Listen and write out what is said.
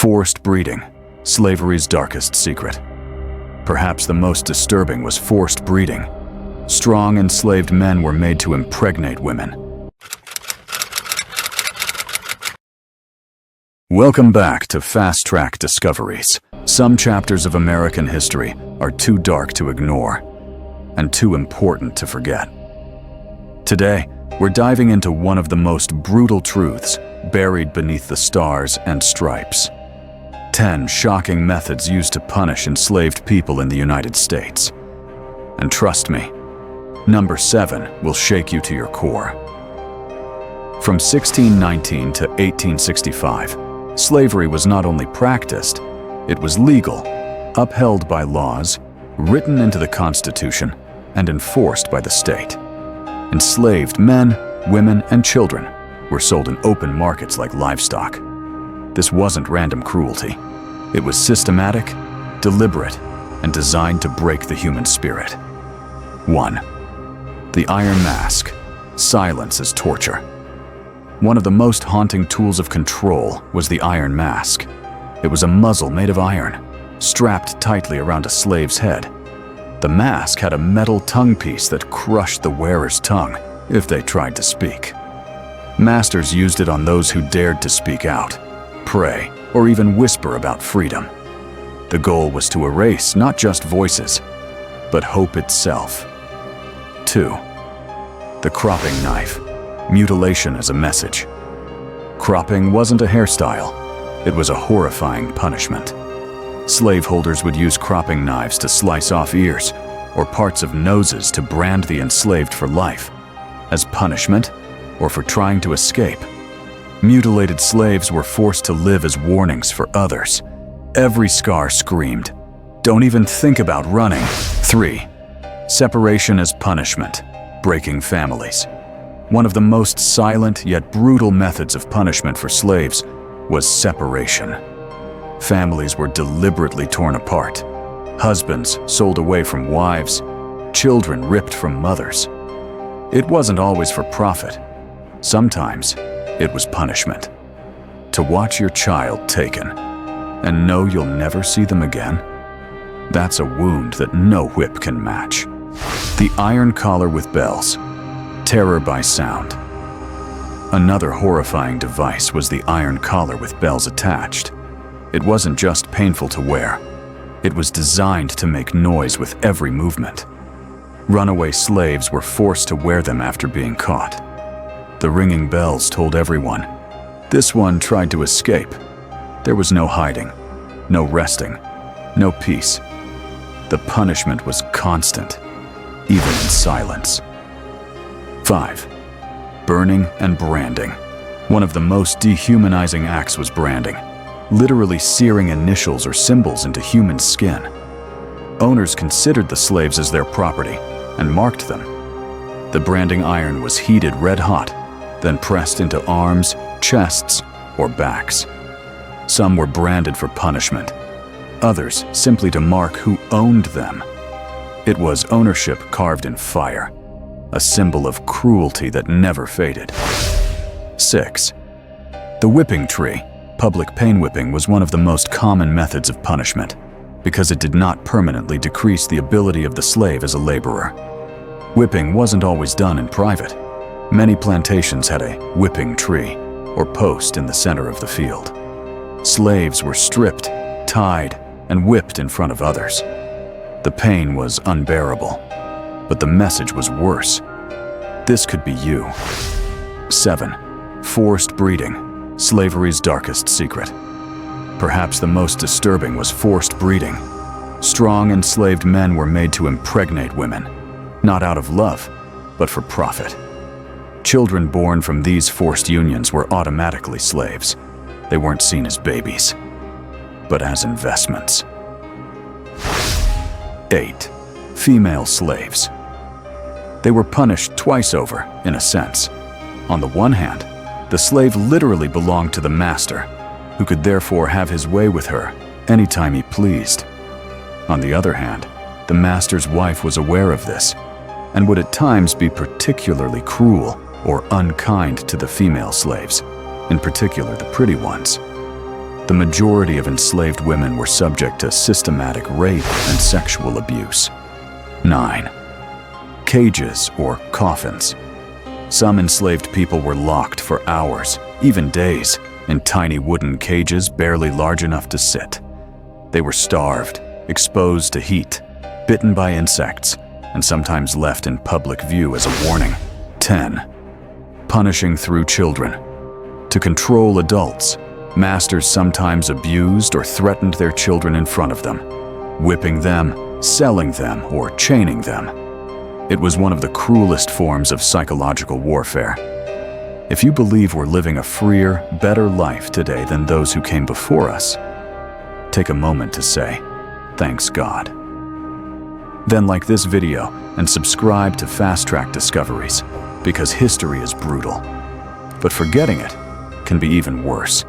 Forced breeding, slavery's darkest secret. Perhaps the most disturbing was forced breeding. Strong enslaved men were made to impregnate women. Welcome back to Fast Track Discoveries. Some chapters of American history are too dark to ignore and too important to forget. Today, we're diving into one of the most brutal truths buried beneath the stars and stripes. 10 shocking methods used to punish enslaved people in the United States. And trust me, number 7 will shake you to your core. From 1619 to 1865, slavery was not only practiced, it was legal, upheld by laws, written into the Constitution, and enforced by the state. Enslaved men, women, and children were sold in open markets like livestock. This wasn't random cruelty. It was systematic, deliberate, and designed to break the human spirit. 1. The Iron Mask. Silence as torture. One of the most haunting tools of control was the Iron Mask. It was a muzzle made of iron, strapped tightly around a slave's head. The mask had a metal tongue piece that crushed the wearer's tongue if they tried to speak. Masters used it on those who dared to speak out, pray, or even whisper about freedom. The goal was to erase not just voices, but hope itself. 2. The cropping knife. Mutilation as a message. Cropping wasn't a hairstyle. It was a horrifying punishment. Slaveholders would use cropping knives to slice off ears or parts of noses to brand the enslaved for life, as punishment or for trying to escape. Mutilated slaves were forced to live as warnings for others. Every scar screamed, "Don't even think about running." 3. Separation as punishment, breaking families. One of the most silent yet brutal methods of punishment for slaves was separation. Families were deliberately torn apart. Husbands sold away from wives, children ripped from mothers. It wasn't always for profit. Sometimes it was punishment. To watch your child taken and know you'll never see them again, that's a wound that no whip can match. The iron collar with bells. Terror by sound. Another horrifying device was the iron collar with bells attached. It wasn't just painful to wear. It was designed to make noise with every movement. Runaway slaves were forced to wear them after being caught. The ringing bells told everyone, this one tried to escape. There was no hiding, no resting, no peace. The punishment was constant, even in silence. 5. Burning and branding. One of the most dehumanizing acts was branding, literally searing initials or symbols into human skin. Owners considered the slaves as their property and marked them. The branding iron was heated red hot, then pressed into arms, chests, or backs. Some were branded for punishment, others simply to mark who owned them. It was ownership carved in fire, a symbol of cruelty that never faded. 6. The whipping tree. Public pain whipping was one of the most common methods of punishment because it did not permanently decrease the ability of the slave as a laborer. Whipping wasn't always done in private. Many plantations had a whipping tree or post in the center of the field. Slaves were stripped, tied, and whipped in front of others. The pain was unbearable, but the message was worse. This could be you. 7. Forced breeding, slavery's darkest secret. Perhaps the most disturbing was forced breeding. Strong enslaved men were made to impregnate women, not out of love, but for profit. Children born from these forced unions were automatically slaves. They weren't seen as babies, but as investments. 8. Female slaves. They were punished twice over, in a sense. On the one hand, the slave literally belonged to the master, who could therefore have his way with her anytime he pleased. On the other hand, the master's wife was aware of this and would at times be particularly cruel or unkind to the female slaves, in particular the pretty ones. the majority of enslaved women were subject to systematic rape and sexual abuse. 9. Cages or coffins. Some enslaved people were locked for hours, even days, in tiny wooden cages barely large enough to sit. They were starved, exposed to heat, bitten by insects, and sometimes left in public view as a warning. 10. Punishing through children. To control adults, masters sometimes abused or threatened their children in front of them, whipping them, selling them, or chaining them. It was one of the cruelest forms of psychological warfare. If you believe we're living a freer, better life today than those who came before us, take a moment to say, thanks God. Then like this video and subscribe to Fast Track Discoveries, because history is brutal, but forgetting it can be even worse.